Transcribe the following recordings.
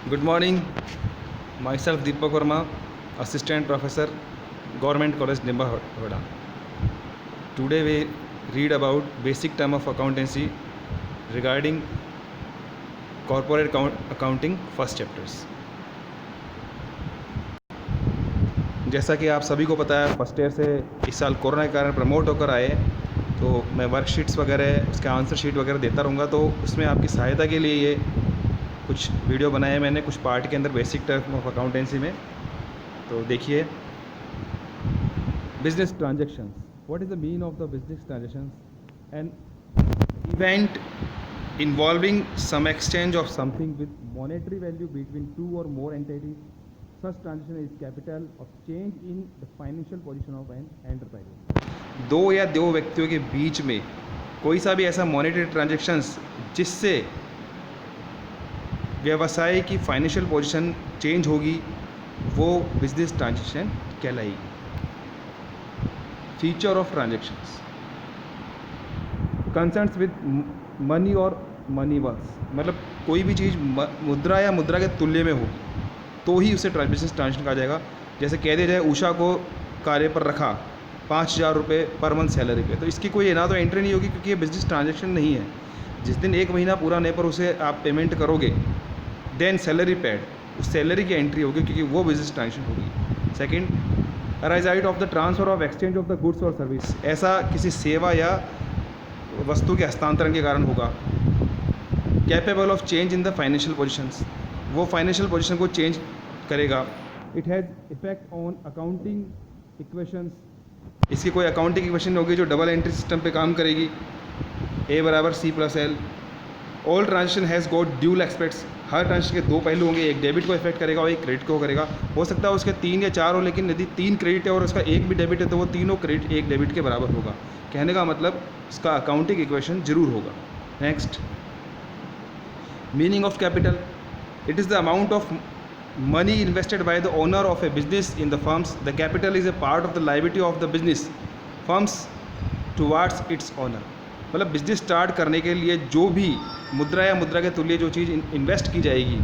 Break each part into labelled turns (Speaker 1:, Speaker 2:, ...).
Speaker 1: Good morning. Myself Deepak Verma, Assistant Professor, Government College Nimbahawada. Today we read about basic term of accountancy regarding corporate accounting first chapters. जैसा कि आप सभी को पता है, first year से इस साल कोरोना के कारण प्रमोट होकर आए, तो मैं वर्कशीट्स वगैरह उसके आंसर शीट वगैरह देता रहूँगा। तो उसमें आपकी सहायता के लिए ये कुछ वीडियो बनाए मैंने कुछ पार्ट के अंदर बेसिक टर्म ऑफ अकाउंटेंसी में। तो देखिए, business transactions, what is the mean of the business transactions? An event involving some exchange of something with monetary value between two or more entities. Such transaction is capital of change in the financial position of an enterprise. दो या दो व्यक्तियों के बीच में कोई सा भी ऐसा मॉनेटरी ट्रांजेक्शन्स जिससे व्यवसाय की फाइनेंशियल पोजीशन चेंज होगी, वो बिजनेस ट्रांजेक्शन कहलाएगी। Feature of transactions concerns with money और मनी वर्स, मतलब कोई भी चीज़ मुद्रा या मुद्रा के तुल्य में होगी तो ही उसे बिजनेस ट्रांजेक्शन कहा जाएगा। जैसे कह दिया जाए उषा को कार्य पर रखा 5,000 रुपये पर मंथ सैलरी पे, तो इसकी कोई ना तो एंट्री नहीं होगी क्योंकि ये बिजनेस ट्रांजेक्शन नहीं है। जिस दिन एक महीना पूरा नहीं पर उसे आप पेमेंट करोगे, देन सैलरी पेड, उस सैलरी की एंट्री होगी क्योंकि वो बिजनेस ट्रांजेक्शन होगी। Second, arise out of the transfer of exchange of the goods और सर्विस, ऐसा किसी सेवा या वस्तु के हस्तांतरण के कारण होगा। Capable of change in the financial positions, वो फाइनेंशियल पोजीशन को चेंज करेगा। It has effect on accounting equations, इसकी कोई अकाउंटिंग इक्वेशन होगी जो डबल एंट्री सिस्टम पे काम करेगी, A बराबर C+L। All transaction has got dual aspects, her transaction के दो पहलू होंगे, एक डेबिट को इफेक्ट करेगा और एक क्रेडिट को करेगा। हो सकता है उसके 3 या 4 हो, लेकिन यदि 3 क्रेडिट है और उसका एक भी डेबिट है तो वो तीनों क्रेडिट एक डेबिट के बराबर होगा। कहने का मतलब उसका अकाउंटिंग इक्वेशन जरूर होगा। Next, meaning of capital, it is the amount of money invested by the owner of a business in the firms. The capital is a part of the liability of the business firms towards its owner, मतलब business start करने के लिए जो भी मुद्रा या मुद्रा के तुल्य जो चीज़ इन्वेस्ट की जाएगी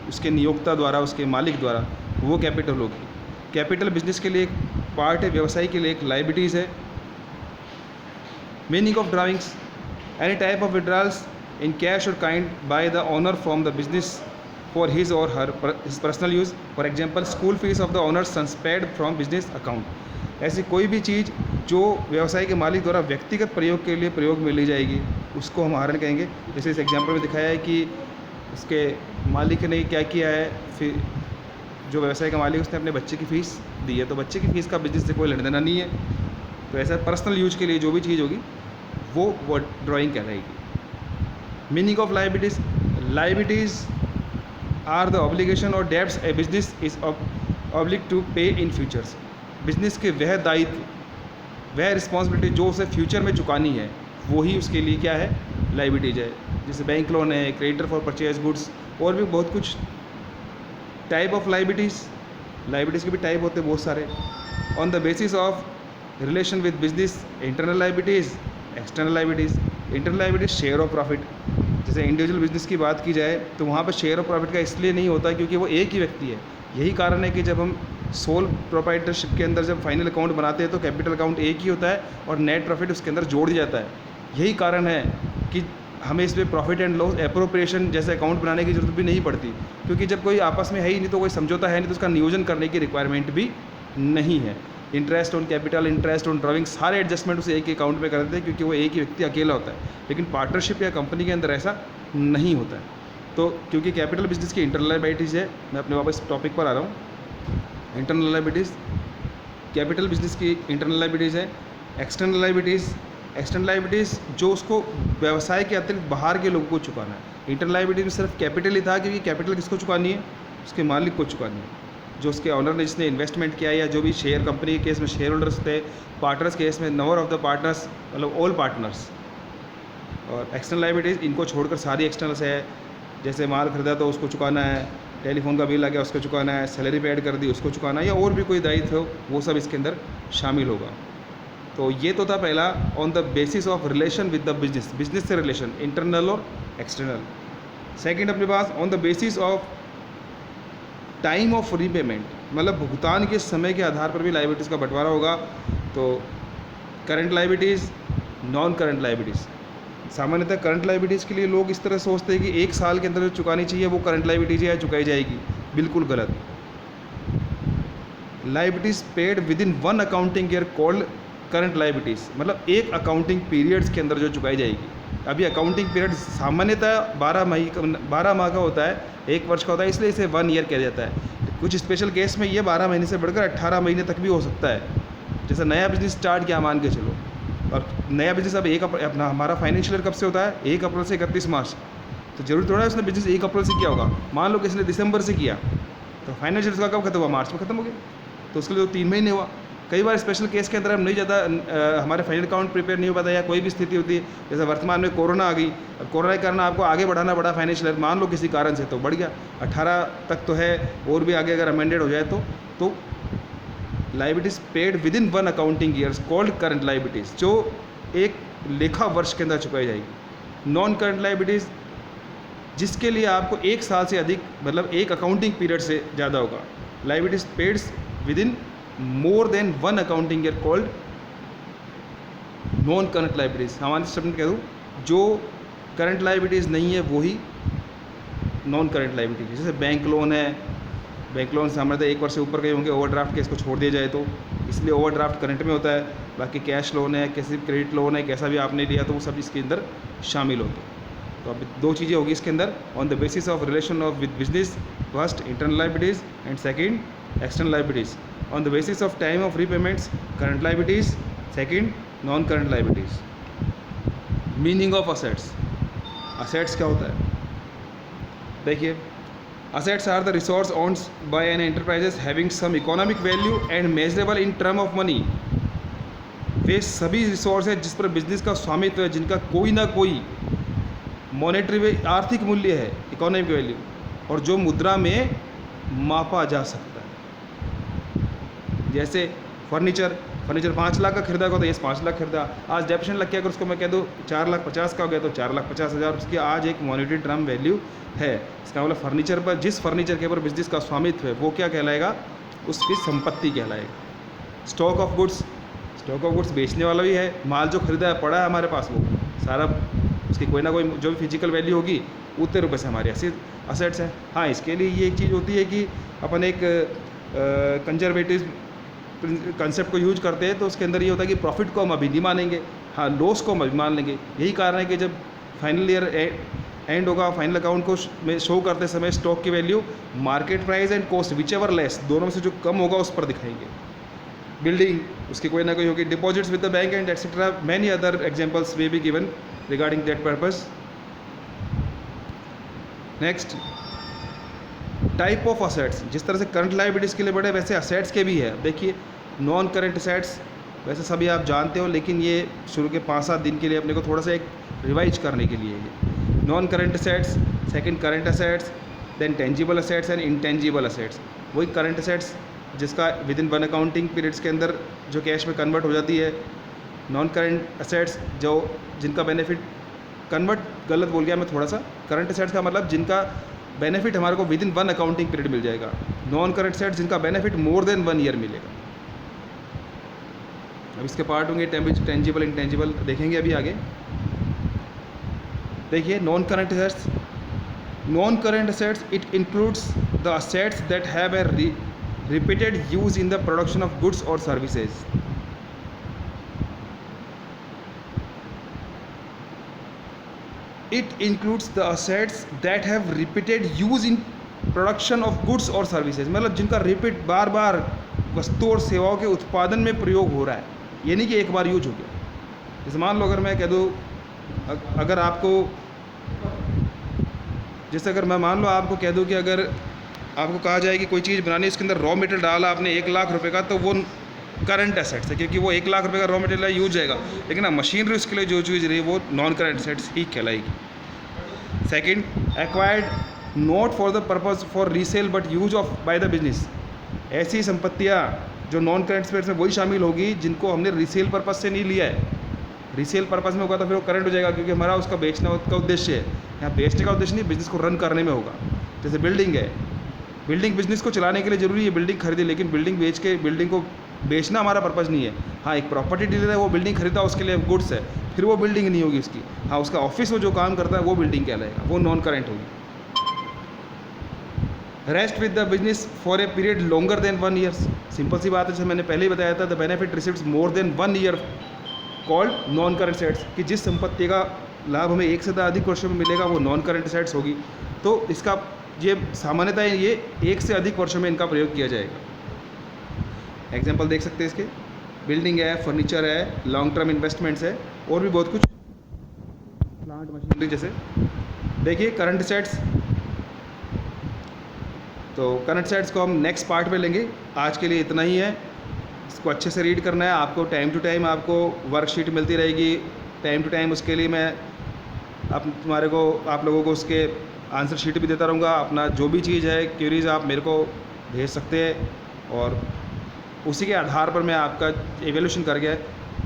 Speaker 1: उसके नियोक्ता द्वारा, उसके मालिक द्वारा, वो कैपिटल होगी। कैपिटल बिजनेस के लिए एक पार्ट है, व्यवसाय के लिए एक लाइबिलिटीज़ है। Meaning of drawings, any type of withdrawals in cash और kind by the owner from the business for his or her his personal use. For example, school fees of the owner paid from business account. ऐसी कोई भी चीज़ जो व्यवसाय के मालिक द्वारा व्यक्तिगत प्रयोग के लिए प्रयोग में ली जाएगी उसको हम आहरण कहेंगे। जैसे इस एग्जाम्पल में दिखाया है कि उसके मालिक ने क्या किया है, फिर जो व्यवसाय का मालिक उसने अपने बच्चे की फ़ीस दी है, तो बच्चे की फ़ीस का बिजनेस से कोई लेना देना नहीं है। तो ऐसा पर्सनल यूज के लिए जो भी चीज़ होगी वो ड्राइंग कहलाएगी। Meaning of liabilities, liabilities are the obligation और debts a business is oblige to pay in futures. Business के वह दायित्व, वह रिस्पॉन्सिबिलिटी जो उसे फ्यूचर में चुकानी है, वही उसके लिए क्या है, लाइबिलिटीज है। जैसे बैंक लोन है, क्रेडिटर फॉर परचेज गुड्स, और भी बहुत कुछ टाइप ऑफ लाइबिलिटीज़ के भी टाइप होते हैं बहुत सारे। On the basis of relation with business, internal liabilities, external liabilities. Internal liabilities share of profit, जैसे इंडिविजुअल बिजनेस की बात की जाए तो वहाँ पर शेयर ऑफ प्रॉफिट का इसलिए नहीं होता क्योंकि वो एक ही व्यक्ति है। यही कारण है कि जब हम सोल प्रोप्राइटरशिप के अंदर जब फाइनल अकाउंट बनाते हैं तो कैपिटल अकाउंट एक ही होता है और नेट प्रॉफिट उसके अंदर जोड़ दिया जाता है। यही कारण है कि हमें इसमें प्रॉफिट एंड लॉस एप्रोप्रिएशन जैसे अकाउंट बनाने की जरूरत भी नहीं पड़ती, क्योंकि जब कोई आपस में है ही नहीं तो कोई समझौता है नहीं तो उसका नियोजन करने की रिक्वायरमेंट भी नहीं है। Interest on capital, interest on drawing, सारे एडजस्टमेंट उसे एक ही अकाउंट में कर देते हैं क्योंकि वो एक ही व्यक्ति अकेला होता है। लेकिन पार्टनरशिप या कंपनी के अंदर ऐसा नहीं होता है। तो क्योंकि कैपिटल बिजनेस की इंटरनल लायबिलिटीज़ है, मैं अपने वापस टॉपिक पर आ रहा हूँ। इंटरनल लायबिलिटीज़, कैपिटल बिजनेस की इंटरनल लायबिलिटीज़ है। एक्सटर्नल लायबिलिटीज़, एक्सटर्नल लायबिलिटीज़ जो उसको व्यवसाय के अतिरिक्त बाहर के लोगों को चुकाना है। इंटरनल लायबिलिटीज़ में सिर्फ कैपिटल ही था, क्योंकि कैपिटल किसको चुकानी है, उसके मालिक को चुकानी है, जो उसके ऑनर ने जिसने इन्वेस्टमेंट किया या जो भी शेयर कंपनी के केस में शेयर होल्डर्स थे, पार्टनर्स केस में नंबर ऑफ द पार्टनर्स, मतलब ऑल पार्टनर्स। और एक्सटर्नल लायबिलिटीज़ इनको छोड़कर सारी एक्सटर्नल्स है, जैसे माल खरीदा तो उसको चुकाना है, टेलीफोन का बिल आ गया उसको चुकाना है, सैलरी पे ऐड कर दी उसको चुकाना है, या और भी कोई दायित्व हो वो सब इसके अंदर शामिल होगा। तो ये तो था पहला, on the basis of relation with the business, business से रिलेशन इंटरनल और एक्सटर्नल। सेकंड अपने pass on the basis of time of repayment, मतलब भुगतान के समय के आधार पर भी लाइबिलिटीज़ का बंटवारा होगा। तो current liabilities, non current liabilities. सामान्यतः करंट लाइबिलिटीज़ के लिए लोग इस तरह सोचते हैं कि 1 साल के अंदर जो चुकानी चाहिए वो करंट लाइबिलिटीज़ है, चुकाई जाएगी। बिल्कुल गलत। Liabilities paid with in 1 accounting year called current liabilities, मतलब एक अकाउंटिंग पीरियड्स के अंदर जो चुकाई जाएगी। अभी अकाउंटिंग पीरियड सामान्यतः 12 माह का होता है, 1 वर्ष का होता है, इसलिए इसे 1 ईयर कहा जाता है। कुछ स्पेशल केस में ये 12 महीने से बढ़कर 18 महीने तक भी हो सकता है। जैसे नया बिजनेस स्टार्ट किया मान के चलो, और नया बिजनेस अब अपना हमारा फाइनेंशियल ईयर कब से होता है, 1 अप्रैल से 31 मार्च। तो जरूर थोड़ा है उसने बिजनेस 1 अप्रैल से किया होगा, मान लो किसी ने दिसंबर से किया, तो फाइनेंशियल ईयर का कब खत्म हुआ, मार्च में खत्म हो गया, तो उसके लिए तो 3 महीने हुआ। कई बार स्पेशल केस के अंदर हम नहीं ज़्यादा हमारे फाइनल अकाउंट प्रिपेयर नहीं हो पाता, या कोई भी स्थिति होती है, जैसे वर्तमान में कोरोना आ गई, अब कोरोना के कारण आपको आगे बढ़ाना पड़ा फाइनेंशियल, मान लो किसी कारण से, तो बढ़ गया 18 तक तो है, और भी आगे अगर अमेंडेड हो जाए तो liabilities paid with in 1 accounting years called current liabilities, जो एक लेखा वर्ष के अंदर चुकाई जाएगी। नॉन करंट लाइबिलिटीज़ जिसके लिए आपको 1 साल से अधिक, मतलब एक अकाउंटिंग पीरियड से ज़्यादा होगा। Liabilities paid with in more than 1 accounting year called non current liabilities. सामान्य शब्द में कह दूँ, जो करंट लाइबिलिटीज़ नहीं है वो ही नॉन करंट लाइबिलिटीज़। जैसे बैंक लोन है, बैंक लोन सामान्यतः 1 वर्ष से ऊपर के होंगे, ओवरड्राफ्ट केस को छोड़ दिया जाए तो, इसलिए ओवरड्राफ्ट करंट में होता है। बाकी कैश लोन है, कैसे क्रेडिट लोन है, कैसा भी आपने लिया तो वो सब इसके अंदर शामिल होते हैं। तो अब 2 चीज़ें होगी इसके अंदर, on the basis of relation of with business, first internal liabilities and second external liabilities. On the basis of time of repayments, current liabilities, second non current liabilities. Meaning of assets, assets क्या होता है? देखिए, assets are the resource owned by an enterprises having some economic value and measurable in term of money। वे सभी resource है जिस पर business का स्वामित्व है, जिनका कोई ना कोई मॉनेटरी आर्थिक मूल्य है, इकोनॉमिक वैल्यू, और जो मुद्रा में मापा जा सकता है। जैसे फर्नीचर 5 लाख का खरीदा होगा तो ये 5 लाख खरीदा, आज डेप्रिसिएशन लग गया, अगर उसको मैं कह दूँ 4,50,000 का हो गया तो 4,50,000 उसकी आज एक मॉनेटरी टर्म वैल्यू है। इसका मतलब फर्नीचर पर, जिस फर्नीचर के ऊपर बिजनेस का स्वामित्व है वो क्या कहलाएगा, उसकी संपत्ति कहलाएगा। स्टॉक ऑफ गुड्स बेचने वाला भी है, माल जो खरीदा है पड़ा है हमारे पास, वो सारा उसकी कोई ना कोई जो भी फिजिकल वैल्यू होगी उतने रुपये से हमारे असेट्स हैं। हाँ, इसके लिए ये एक चीज़ होती है कि अपन एक कंजर्वेटिव कंसेप्ट को यूज करते हैं, तो उसके अंदर ये होता है कि प्रॉफिट को हम अभी नहीं मानेंगे, हाँ लॉस को हम अभी मान लेंगे। यही कारण है कि जब फाइनल ईयर एंड होगा, फाइनल अकाउंट को में शो करते समय स्टॉक की value market price and cost which ever less, दोनों में से जो कम होगा उस पर दिखाएंगे। बिल्डिंग उसकी कोई ना कोई होगी, deposits with the bank and etcetera, many other examples may be given regarding that purpose. Next, type of assets. जिस तरह से करंट लायबिलिटीज़ के लिए बड़े, वैसे असेट्स के भी है। देखिए, नॉन करंट असेट्स वैसे सभी आप जानते हो, लेकिन ये शुरू के 5-7 दिन के लिए अपने को थोड़ा सा एक रिवाइज करने के लिए ये non current assets, second current assets, then tangible assets and intangible assets. वही करंट असेट्स जिसका विद इन 1 अकाउंटिंग पीरियड्स के अंदर जो कैश में कन्वर्ट हो जाती है। नॉन करंट असेट्स जो जिनका बेनिफिट, कन्वर्ट गलत बोल गया मैं थोड़ा सा, करंट असेट्स का मतलब जिनका बेनिफिट हमारे को विद इन 1 अकाउंटिंग पीरियड मिल जाएगा। नॉन करंट असेट्स जिनका बेनिफिट मोर देन 1 ईयर मिलेगा। अब इसके पार्ट होंगे टेंजिबल, इंटेंजिबल, देखेंगे अभी आगे। देखिए, non current assets it includes the assets that have a repeated use in the production of goods और services. It includes the assets that have repeated use in production of goods और services, मतलब जिनका repeat बार बार वस्तु और सेवाओं के उत्पादन में प्रयोग हो रहा है, ये नहीं कि एक बार यूज हो गया। जैसे मान लो अगर मैं कह दूँ, अगर आपको, जैसे अगर मैं मान लो आपको कह दूँ कि अगर आपको कहा जाए कि कोई चीज़ बनानी है, इसके अंदर रॉ मटेरियल डाला आपने 1 लाख रुपए का, तो वो करंट एसेट्स है, क्योंकि वो 1 लाख रुपए का रॉ मटेरियल यूज जाएगा। लेकिन ना मशीनरी उसके लिए जो चीज़ रही वो नॉन करंट एसेट्स ही कहलाएगी। Second, acquired not for the purpose for resale but use of by the business. ऐसी संपत्तियाँ जो नॉन करंट एसेट्स में वही शामिल होगी जिनको हमने रीसेल पर्पस से नहीं लिया है। रीसेल पर्पस में होगा तो फिर वो करंट हो जाएगा, क्योंकि हमारा उसका बेचना का उद्देश्य है। यहाँ बेचने का उद्देश्य नहीं, बिजनेस को रन करने में होगा। जैसे बिल्डिंग है, बिल्डिंग बिजनेस को चलाने के लिए ज़रूरी है बिल्डिंग खरीदे, लेकिन बिल्डिंग बेच के बिल्डिंग को बेचना हमारा पर्पज़ नहीं है। हाँ, एक प्रॉपर्टी डीलर है, वो बिल्डिंग खरीदा, उसके लिए गुड्स है, फिर वो बिल्डिंग नहीं होगी उसकी। हाँ, उसका ऑफिस में जो काम करता है वो बिल्डिंग कहलाएगा, वो नॉन करेंट होगी। Rest with the business for a period longer than 1 year. Simple सी बात है, जैसे मैंने पहले ही बताया था, the benefit receives more than 1 year called non current sets, कि जिस संपत्ति का लाभ हमें 1 से अधिक वर्षों में मिलेगा वो नॉन करेंट सेट्स होगी। तो इसका ये सामान्यतः ये 1 से अधिक वर्षों में इनका प्रयोग किया जाएगा। एग्जाम्पल देख सकते हैं इसके, बिल्डिंग है, फर्नीचर है, लॉन्ग टर्म इन्वेस्टमेंट्स है, और भी बहुत कुछ, प्लांट मशीनरी जैसे। देखिए करंट सेट्स, तो करंट सेट्स को हम नेक्स्ट पार्ट में लेंगे। आज के लिए इतना ही है। इसको अच्छे से रीड करना है आपको, टाइम टू टाइम आपको वर्कशीट मिलती रहेगी, टाइम टू टाइम उसके लिए मैं आप लोगों को उसके आंसर शीट भी देता रहूँगा। अपना जो भी चीज़ है, क्वेरीज आप मेरे को भेज सकते हैं, और उसी के आधार पर मैं आपका एवेल्यूशन करके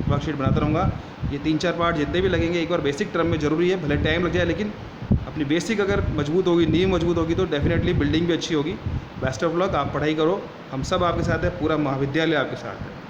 Speaker 1: वर्कशीट बनाता रहूँगा। ये 3-4 पार्ट जितने भी लगेंगे, एक बार बेसिक टर्म में ज़रूरी है, भले टाइम लग जाए, लेकिन अपनी बेसिक अगर मजबूत होगी, नींव मजबूत होगी, तो डेफिनेटली बिल्डिंग भी अच्छी होगी। बेस्ट ऑफ लक, आप पढ़ाई करो, हम सब आपके साथ हैं, पूरा महाविद्यालय आपके साथ है।